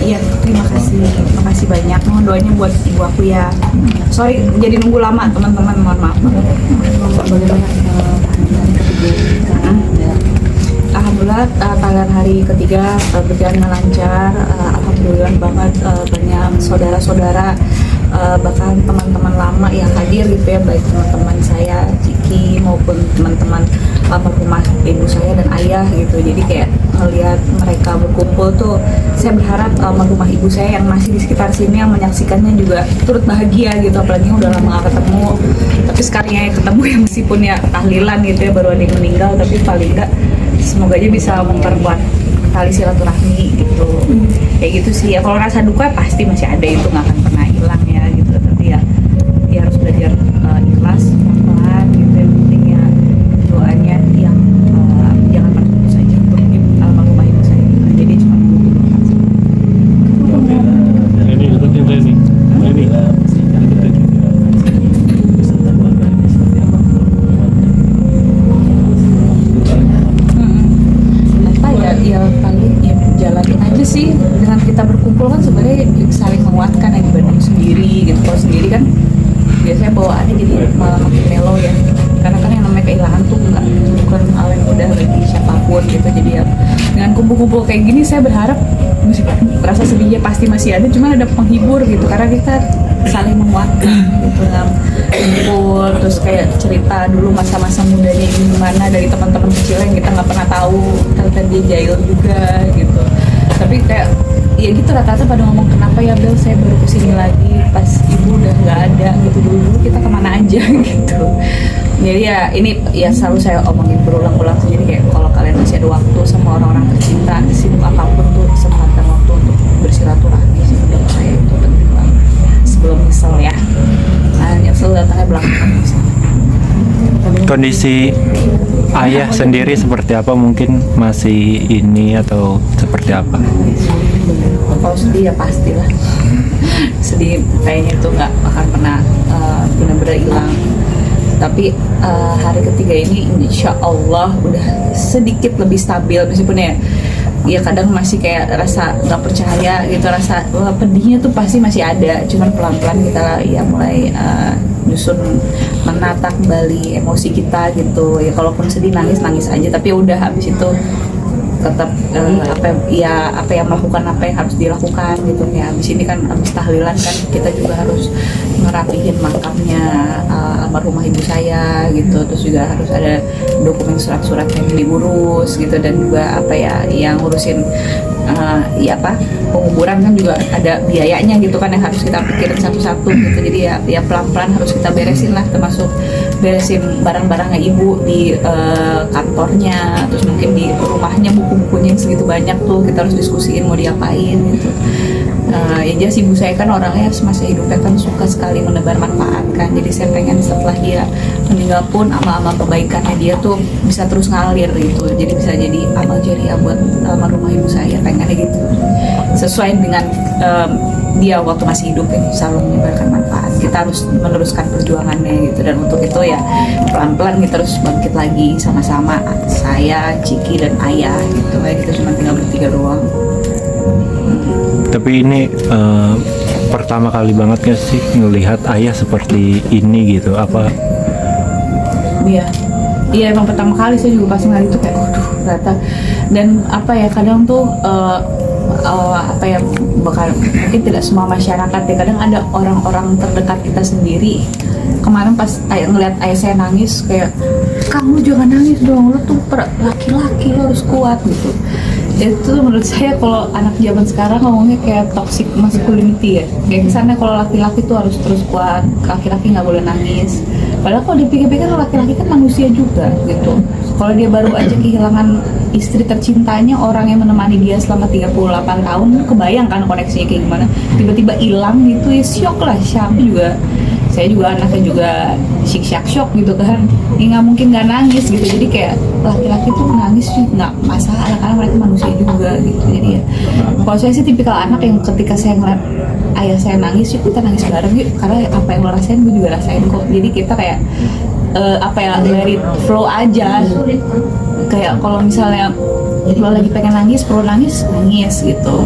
Iya, terima kasih banyak. Mohon doanya buat ibu aku ya. Sorry jadi nunggu lama teman-teman, mohon maaf. Bagaimana Alhamdulillah tagihan hari ketiga berjalan dengan lancar. Alhamdulillah banget, banyak saudara-saudara bahkan teman-teman lama yang hadir gitu ya, baik teman-teman saya Ciki maupun teman-teman almarhumah ibu saya dan ayah gitu. Jadi kayak melihat mereka berkumpul tuh, saya berharap almarhumah ibu saya yang masih di sekitar sini yang menyaksikannya juga turut bahagia gitu, apalagi udah lama gak ketemu. Tapi sekalinya ketemu ya, meskipun ya tahlilan gitu ya, baru ada yang meninggal, tapi paling enggak semoga aja bisa memperkuat tali silaturahmi gitu. Kayak gitu sih ya. Kalau rasa duka pasti masih ada, itu nggak akan pernah hilang ya gitu. Tapi ya harus belajar ikhlas, pelan gitu. Yang penting ya doanya yang jangan pernah putus aja untuk almarhumah ibu saya. Jadi cuma ini deketin saya nih. Ini ya paling ya jalanin aja sih. Dengan kita berkumpul kan sebenarnya saling menguatkan ya, dibanding sendiri gitu. Kalau sendiri kan biasanya bawaannya jadi malah makin melo ya, karena kan yang namanya kehilangan tuh bukan hal yang mudah bagi siapapun gitu. Jadi ya dengan kumpul-kumpul kayak gini saya berharap rasa sedihnya pasti masih ada, cuma ada penghibur gitu, karena kita saling menguatkan gitu kan, kumpul terus kayak cerita dulu masa-masa mudanya gimana dari teman-teman kecil yang kita nggak pernah tahu, ternyata dia jahil juga gitu. Tapi kayak ya gitu rata-rata pada ngomong, kenapa ya Bel saya baru kesini lagi pas ibu udah nggak ada gitu, dulu kita kemana aja gitu. Jadi ya ini ya selalu saya omongin berulang-ulang. Jadi kayak kalau kalian masih ada waktu sama orang-orang tercinta, sibuk apapun tuh sempatkan waktu untuk bersilaturahmi sih, menurut saya itu penting banget sebelum nyesel ya. Nah nyesel datangnya belakangan. Kondisi ayah sendiri seperti apa, mungkin masih ini atau seperti apa? Kalau sedih ya pastilah sedih, kayaknya itu nggak akan pernah benar-benar hilang. Tapi hari ketiga ini insya Allah udah sedikit lebih stabil, meskipun ya kadang masih kayak rasa nggak percaya gitu, rasa pedihnya tuh pasti masih ada, cuman pelan-pelan kita ya mulai nyusun menata kembali emosi kita gitu ya. Kalaupun sedih nangis aja, tapi udah habis itu tetap apa yang melakukan apa yang harus dilakukan gitu ya. Habis ini kan habis tahlilan kan kita juga harus ngerapihin makamnya almarhumah ibu saya gitu, terus juga harus ada dokumen surat-surat yang diurus gitu, dan juga yang ngurusin penguburan kan juga ada biayanya gitu kan, yang harus kita pikirin satu-satu gitu. Jadi ya pelan-pelan harus kita beresin lah, termasuk beresin barang-barangnya ibu di kantornya, terus mungkin di rumahnya buku-bukunya yang segitu banyak tuh kita harus diskusiin mau diapain gitu. Yang jelas ibu saya kan orangnya semasa hidupnya kan suka sekali menebar manfaat kan, jadi saya pengen setelah dia meninggal pun amal-amal kebaikannya dia tuh bisa terus ngalir gitu, jadi bisa jadi amal jariah buat almarhumah ibu saya, pengennya gitu, sesuai dengan dia waktu masih hidup ya, selalu menyebarkan manfaat. Kita harus meneruskan perjuangannya gitu, dan untuk itu ya pelan-pelan kita harus bangkit lagi sama-sama, saya, Ciki dan ayah gitu. Kayak kita cuma tinggal bertiga doang. Tapi ini pertama kali banget gak sih ngelihat ayah seperti ini gitu, apa? Iya emang pertama kali saya juga pas ngeliat itu kayak waduh ternyata. Dan kadang tuh bakal mungkin tidak semua masyarakat ya, kadang ada orang-orang terdekat kita sendiri. Kemarin pas ngeliat ayah saya nangis, kayak kamu jangan nangis dong, lo tuh laki-laki, lo harus kuat gitu. Itu menurut saya kalau anak zaman sekarang ngomongnya kayak toxic masculinity ya, kayak kesannya kalau laki-laki tuh harus terus kuat, laki-laki nggak boleh nangis. Padahal kalau dipikir-pikir laki-laki kan manusia juga gitu. Kalau dia baru aja kehilangan istri tercintanya, orang yang menemani dia selama 38 tahun, kebayang kan koneksinya kayak gimana, tiba-tiba hilang gitu ya, syok lah. Siapa juga, saya juga anaknya juga shock gitu kan, ya nggak mungkin nggak nangis gitu. Jadi kayak laki-laki tuh nangis sih nggak masalah karena mereka manusia juga gitu. Jadi ya kalau saya sih tipikal anak yang ketika saya ngeliat ayah saya nangis, yuk kita nangis bareng yuk, karena apa yang lo rasain gue juga rasain kok. Jadi kita kayak let it flow aja. Kayak kalau misalnya Jadi kalau lagi pengen nangis, perlu nangis gitu.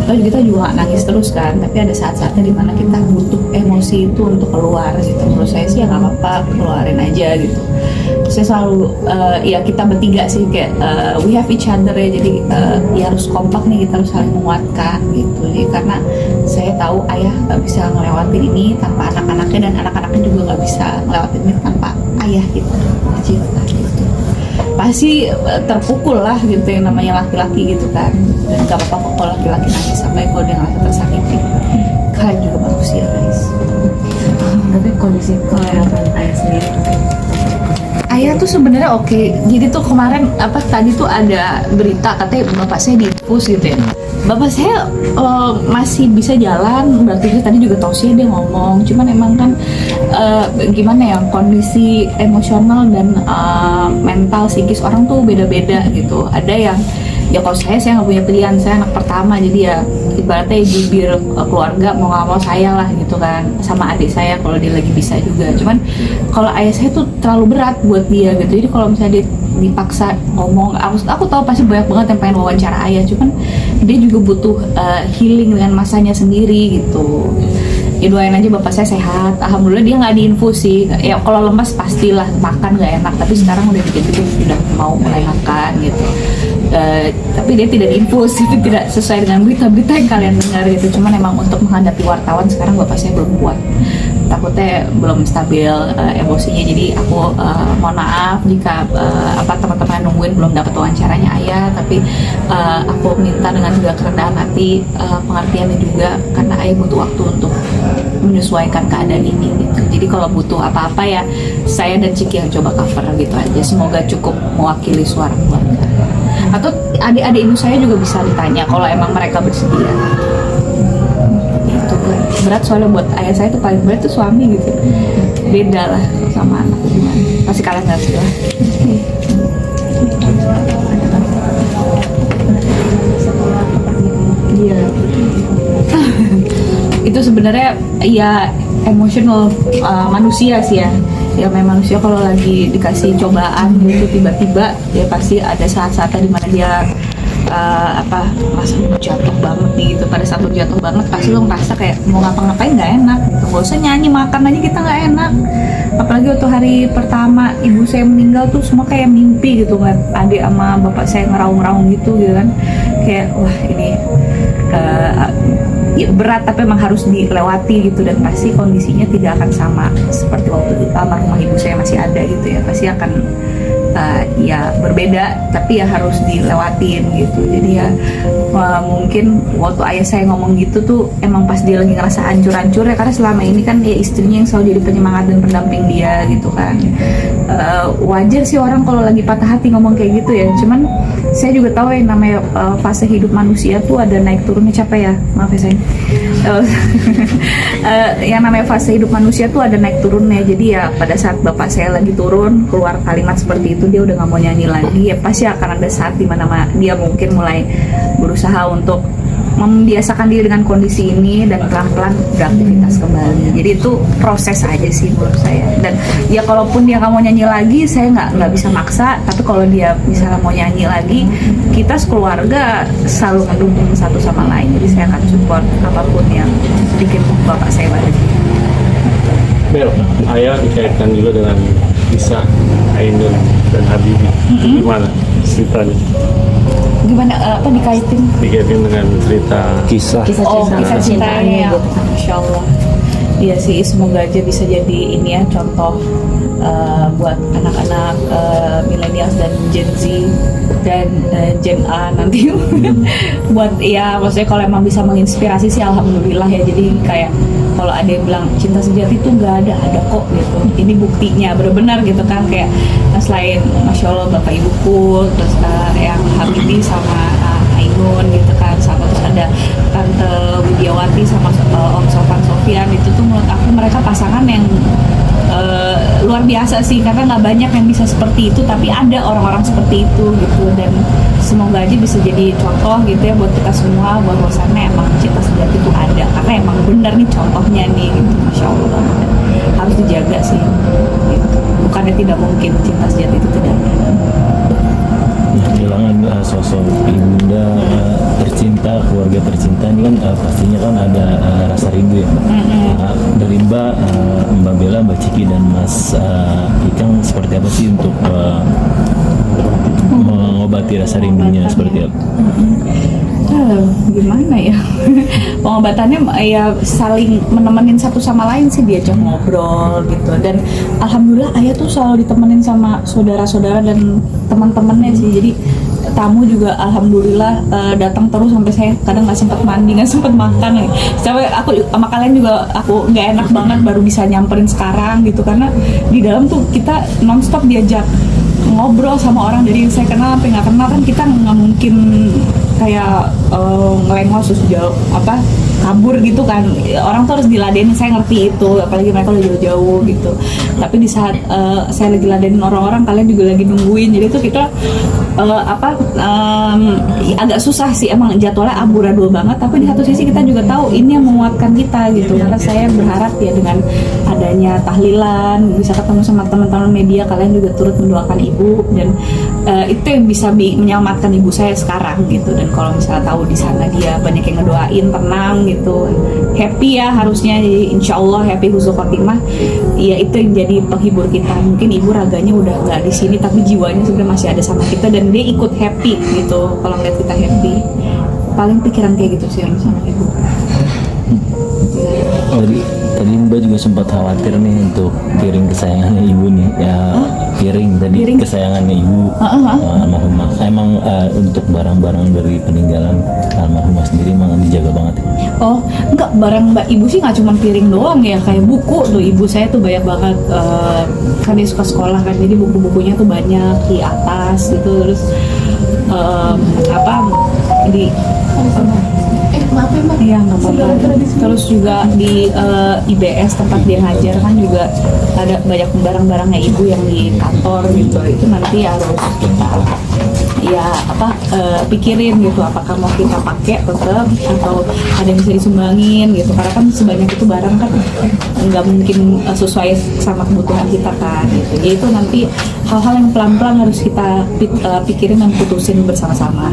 Terus kita juga nggak nangis terus kan, tapi ada saat-saatnya dimana kita butuh emosi itu untuk keluar gitu. Menurut saya sih ya nggak apa-apa, keluarin aja gitu. Saya selalu ya kita bertiga sih kayak we have each other ya, jadi ya harus kompak nih, kita harus saling menguatkan gitu. Jadi karena saya tahu ayah nggak bisa ngelewatin ini tanpa anak-anaknya, dan anak-anaknya juga nggak bisa ngelewatin ini tanpa ayah gitu. Gitu. Pasti terpukul lah gitu yang namanya laki-laki gitu kan, dan gak apa-apa kok kalau laki-laki nangis sampai kalau dia ngerasa tersakiti. Kalian juga manusia guys. Tapi kondisi kelihatan ayah sendiri Ayah tuh sebenarnya oke. Jadi tuh kemarin tadi tuh ada berita katanya bapak saya diinfus gitu ya. Bapak saya masih bisa jalan, berarti tadi juga tausiah dia ngomong. Cuman emang kan gimana ya, kondisi emosional dan mental psikis orang tuh beda-beda gitu. Ada yang ya kalau saya nggak punya pilihan, saya anak pertama, jadi ya ibaratnya bibir keluarga mau nggak mau saya lah gitu kan, sama adik saya kalau dia lagi bisa juga. Cuman kalau ayah saya tuh terlalu berat buat dia gitu, jadi kalau misalnya dia dipaksa ngomong, aku tahu pasti banyak banget yang pengen wawancara ayah, cuman dia juga butuh healing dengan masanya sendiri gitu. Ya doain aja bapak saya sehat. Alhamdulillah dia nggak diinfus sih. Ya kalau lemas pastilah makan nggak enak, tapi sekarang udah dikit-dikit udah mau mulai makan gitu. Tapi dia tidak diinfus, itu tidak sesuai dengan berita-berita yang kalian dengar gitu. Cuman emang untuk menghadapi wartawan sekarang bapak saya belum kuat, takutnya belum stabil emosinya. Jadi aku mohon maaf jika teman-teman nungguin belum dapat wawancaranya ayah, tapi aku minta dengan juga kerendahan hati pengertiannya juga, karena ayah butuh waktu untuk menyesuaikan keadaan ini gitu. Jadi kalau butuh apa-apa ya saya dan Ciki yang coba cover gitu aja. Semoga cukup mewakili suara keluarga. Atau adik-adik ibu saya juga bisa ditanya kalau emang mereka bersedia. Itu berat soalnya buat ayah saya tuh paling berat tuh suami gitu. Beda lah sama anak gimana. Pasti kalian ngerti lah. Iya. Itu sebenarnya ya emosional manusia sih ya. Ya memang manusia kalau lagi dikasih cobaan gitu tiba-tiba ya pasti ada saat-saatnya dimana dia merasa jatuh banget nih gitu. Pada saat lo jatuh banget pasti lo ngerasa kayak mau ngapa-ngapain nggak enak gitu. Gak usah nyanyi, makan aja kita nggak enak. Apalagi waktu hari pertama ibu saya meninggal tuh semua kayak mimpi gitu kan, adik sama bapak saya ngeraung-raung gitu kan, kayak wah ini ya berat tapi emang harus dilewati gitu, dan pasti kondisinya tidak akan sama seperti waktu almarhumah ibu saya masih ada gitu ya, pasti akan ya berbeda tapi ya harus dilewatin gitu. Jadi ya mungkin waktu ayah saya ngomong gitu tuh emang pas dia lagi ngerasa hancur-hancur ya, karena selama ini kan ya istrinya yang selalu jadi penyemangat dan pendamping dia gitu kan. Wajar sih orang kalau lagi patah hati ngomong kayak gitu ya, cuman saya juga tahu yang namanya fase hidup manusia tuh ada naik turunnya. Capek ya, maaf ya sayang. Yang namanya fase hidup manusia tuh ada naik turunnya. Jadi ya pada saat bapak saya lagi turun keluar kalimat seperti itu, dia udah nggak mau nyanyi lagi, ya pasti akan ada saat dimana dia mungkin mulai berusaha untuk membiasakan diri dengan kondisi ini dan pelan-pelan beraktivitas kembali. Jadi itu proses aja sih menurut saya. Dan ya kalaupun dia nggak mau nyanyi lagi, saya nggak bisa maksa. Tapi kalau dia misalnya mau nyanyi lagi, kita sekeluarga selalu mendukung satu sama lain. Jadi saya akan support apapun yang bikin bapak saya bahagia. Bel, ayah dikaitkan juga dengan kisah Ainun dan Habibie. Gimana ceritanya? Gimana dikaitin? Dikaitin dengan cerita Kisah Kisah cintanya ya. Masya Allah. Iya sih, semoga aja bisa jadi ini ya contoh buat anak-anak millennials dan Gen Z dan Gen A nanti. Buat ya maksudnya kalau emang bisa menginspirasi sih alhamdulillah ya. Jadi kayak kalau ada yang bilang cinta sejati itu nggak ada kok gitu. Ini buktinya benar-benar gitu kan, kayak selain Masya Allah bapak ibuku, terus yang Habibie sama Ainun gitu kan, sama terus ada Tante Widiawati sama Om Sofan Sofian, itu tuh menurut aku mereka pasangan yang luar biasa sih, karena nggak banyak yang bisa seperti itu, tapi ada orang-orang seperti itu gitu. Dan semoga aja bisa jadi contoh gitu ya buat kita semua, bahwasannya emang cinta sejati itu ada, karena emang bener nih contohnya nih gitu. Masya Allah banget, harus dijaga sih gitu. Bukannya tidak mungkin cinta sejati itu tidak ada. Kehilangan sosok ibunda tercinta, keluarga tercinta ini kan pastinya kan ada rasa rindu ya Mbak. Dari Mbak Bella, Mbak Ciki dan Mas Ikang seperti apa sih untuk mengobati rasa rindunya seperti apa? Gimana ya, pengobatannya ya saling menemenin satu sama lain sih, diajak ngobrol gitu. Dan alhamdulillah ayah tuh selalu ditemenin sama saudara-saudara dan teman-temannya sih. Jadi tamu juga alhamdulillah datang terus, sampai saya kadang nggak sempat mandi, nggak sempat makan. Sampai aku sama kalian juga aku nggak enak banget baru bisa nyamperin sekarang gitu, karena di dalam tuh kita nonstop diajak ngobrol sama orang dari saya kenal sampai nggak kenal. Kan kita nggak mungkin kayak ngelengos terus jauh kabur gitu kan, orang tuh harus diladenin. Saya ngerti itu, apalagi mereka udah jauh-jauh gitu. Tapi di saat saya lagi ladenin orang-orang, kalian juga lagi nungguin, jadi tuh kita agak susah sih, emang jadwalnya amburadul banget. Tapi di satu sisi kita juga tahu ini yang menguatkan kita gitu, karena saya berharap ya dengan adanya tahlilan bisa ketemu sama teman-teman media, kalian juga turut mendoakan ibu, dan itu yang bisa menyelamatkan ibu saya sekarang gitu. Dan kalau misalnya tahu di sana dia banyak yang ngedoain, tenang gitu, happy ya harusnya, jadi insya Allah happy husnul khotimah ya, itu yang jadi penghibur kita. Mungkin ibu raganya udah nggak di sini tapi jiwanya sebenarnya masih ada sama kita, dan dia ikut happy gitu kalau ngeliat kita happy. Paling pikiran kayak gitu sih yang sama ibu. Tadi Mbak juga sempat khawatir nih untuk piring kesayangannya ibu nih ya. Piring kesayangannya ibu almarhumah. Emang untuk barang-barang dari peninggalan almarhumah sendiri emang dijaga banget ya? Oh enggak, barang mbak ibu sih nggak cuma piring doang ya, kayak buku tuh ibu saya tuh banyak banget, kan dia suka sekolah kan, jadi buku-bukunya tuh banyak di atas gitu. Terus di maaf ya Mbak. iya nggak apa-apa. Terus juga di IBS tempat dia ngajar kan juga ada banyak barang-barangnya ibu yang di kantor gitu. Itu nanti harus kita pikirin gitu, apakah mau kita pakai tetap atau ada yang bisa disumbangin gitu, karena kan sebanyak itu barang kan nggak mungkin sesuai sama kebutuhan kita kan gitu. Jadi itu nanti hal-hal yang pelan-pelan harus kita pikirin dan putusin bersama-sama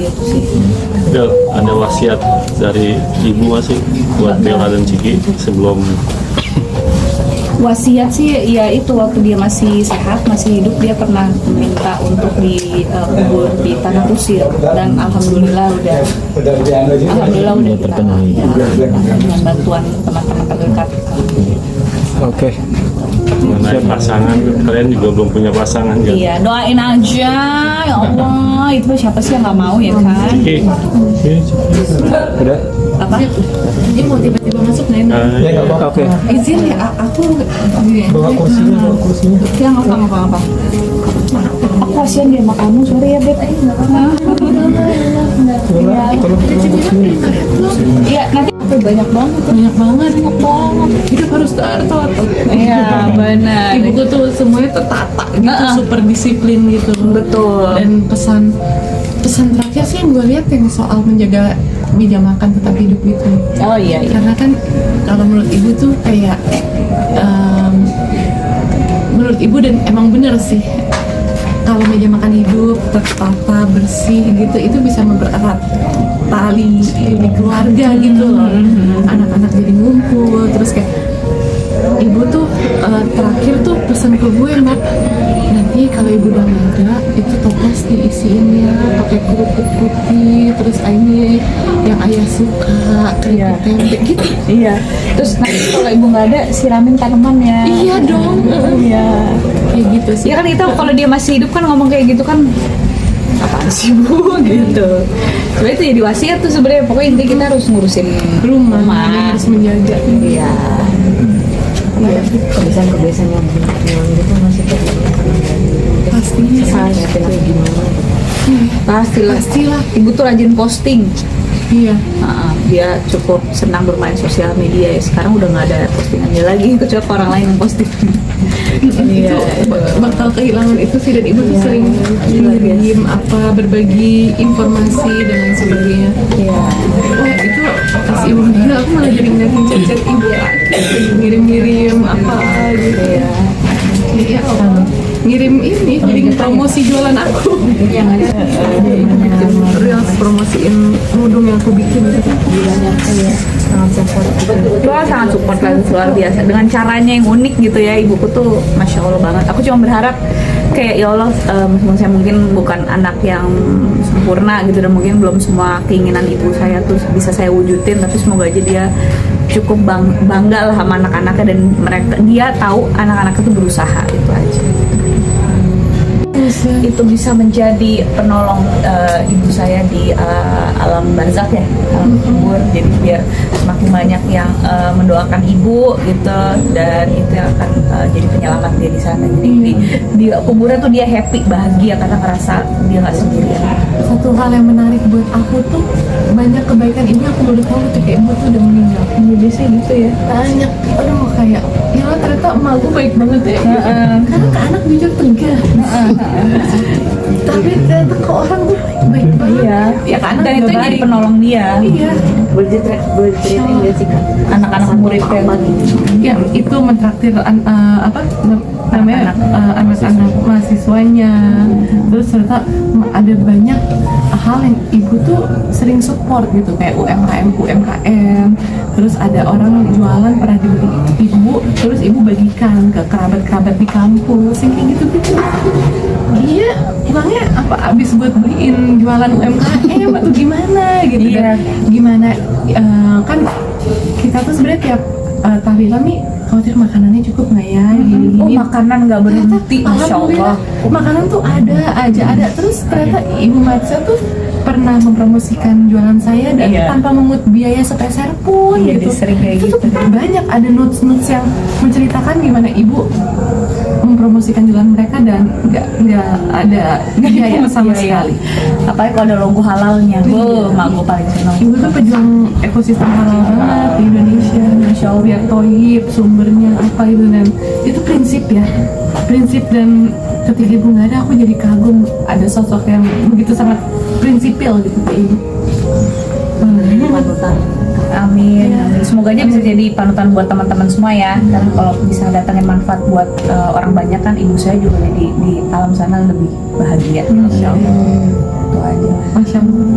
gitu sih. Bel, ada wasiat dari ibu masih buat Bella dan Ciki sebelum? Wasiat sih ya itu, waktu dia masih sehat, masih hidup, dia pernah minta untuk dikubur di tanah kusir, dan alhamdulillah udah kita terpenuhi. dengan bantuan teman-teman terdekat. Oke. Mengenai pasangan, kalian juga belum punya pasangan kan? Iya, doain aja ya Allah, itu siapa sih yang nggak mau ya kan? Ciki, Udah? Apa? Ini mau tiba-tiba masuk nih. Oke. Izin ya, aku Bawa kursinya. Ya nggak apa-apa. Aku kasihan dia sama kamu, sorry ya Beb. Iya, nanti banyak banget. hidup harus tertata. Iya, benar. Ibuku tuh semuanya tertata gitu, super disiplin gitu. Betul. Dan pesan terakhir sih yang gue lihat yang soal menjaga meja makan tetap hidup gitu. Oh iya. Karena kan kalau menurut ibu tuh kayak menurut ibu, dan emang bener sih, kalau meja makan hidup tertata bersih gitu, itu bisa mempererat tali di keluarga gitu loh. Anak-anak jadi ngumpul, terus kayak ibu tuh terakhir tuh pesan ke gue, Mbak, nanti kalau ibu udah nggak ada, itu toples diisiin ya pakai kerupuk putih, terus ini yang ayah suka kayak tempe gitu. Iya. Terus nanti kalau ibu nggak ada, siramin tanaman ya. Iya dong. Iya. Kayak gitu sih. Ya kan kita kalau dia masih hidup kan ngomong kayak gitu kan, apaan sih Bu gitu. Sebenarnya itu jadi wasiat tuh sebenarnya, pokoknya intinya kita harus ngurusin Rumah harus menjaga. Iya. Kebiasaan-kebiasaan yang gitu masih Pastinya sih. Pastilah. Ibu tuh rajin posting. Iya. Dia cukup senang bermain sosial media ya. Sekarang udah nggak ada postingannya lagi, kecuali orang lain yang posting. Iya. Bakal kehilangan itu sih, dan ibu tuh sering ngirim berbagi informasi dan lain sebagainya. Iya. Wah itu pas ibu meninggal, aku malah jadi ngeliatin chat-chat ibu lagi, ngirim-ngirim apa gitu. Iya. Iya. ngirim ini, ngirim promosi jualan aku. Reels promosiin kerudung yang aku bikin gitu. Wah, sangat support lah, luar biasa dengan caranya yang unik gitu ya. Ibuku tuh masya Allah banget. Aku cuma berharap kayak ya Allah, meskipun saya mungkin bukan anak yang sempurna gitu dan mungkin belum semua keinginan ibu saya tuh bisa saya wujudin, tapi semoga aja dia cukup bangga lah sama anak-anaknya dan dia tahu anak-anaknya tuh berusaha, itu aja. Itu bisa menjadi penolong ibu saya di alam barzakh ya, alam kubur. Jadi biar semakin banyak yang mendoakan ibu gitu, dan itu yang akan jadi penyelamat dia di sana. Jadi di kuburan tuh dia happy, bahagia karena ngerasa dia nggak sendirian. Satu hal yang menarik buat aku tuh, banyak kebaikan ini aku baru tahu ketika ibu tuh udah meninggal. Biasanya gitu ya. Banyak, aduh kayak ya ternyata emak gue baik banget ya. Karena ke anak jujur tegah. Tapi ternyata ke orang tuh baik banget. Iya. Ya kan Dan itu jadi penolong dia. Iya. Boleh ceritain nggak sih Kak? Anak-anak muridnya Ya itu mentraktir namanya anak-anak mahasiswanya. Terus ternyata ada banyak hal yang ibu tuh sering support gitu, kayak UMKM. Terus ada orang jualan pernah dibeli ibu, terus ibu bagikan ke kerabat-kerabat di kampus, yang kayak gitu-gitu. Dia uangnya apa abis buat beliin jualan UMKM atau gimana gitu. Iya. Dan gimana kan kita tuh sebenarnya tiap tahlilan nih khawatir makanannya cukup nggak ya, gini-gini. Makanan nggak berhenti, masya Allah. Makanan tuh ada. Terus ternyata Ibu Matsa tuh pernah mempromosikan jualan saya dan tanpa mengut biaya sepeser pun gitu. Dia sering kayak Itu gitu. tuh banyak ada notes-notes yang menceritakan gimana ibu mempromosikan jualan mereka dan nggak ada biaya sama sekali. Apalagi kalau ada logo halalnya, mak gue paling seneng. Ibu tuh pejuang ekosistem halal banget di Indonesia, Masya Allah, biar toyib, sumbernya apa itu, dan itu prinsip ya, prinsip. Dan ketika ibu nggak ada, aku jadi kagum ada sosok yang begitu sangat prinsipil gitu kayak ibu. Panutan. Amin. Semoga aja bisa jadi panutan buat teman-teman semua ya. Dan kalau bisa datangin manfaat buat orang banyak kan, ibu saya juga di alam sana lebih bahagia. Masya Allah. Itu aja. Masya Allah.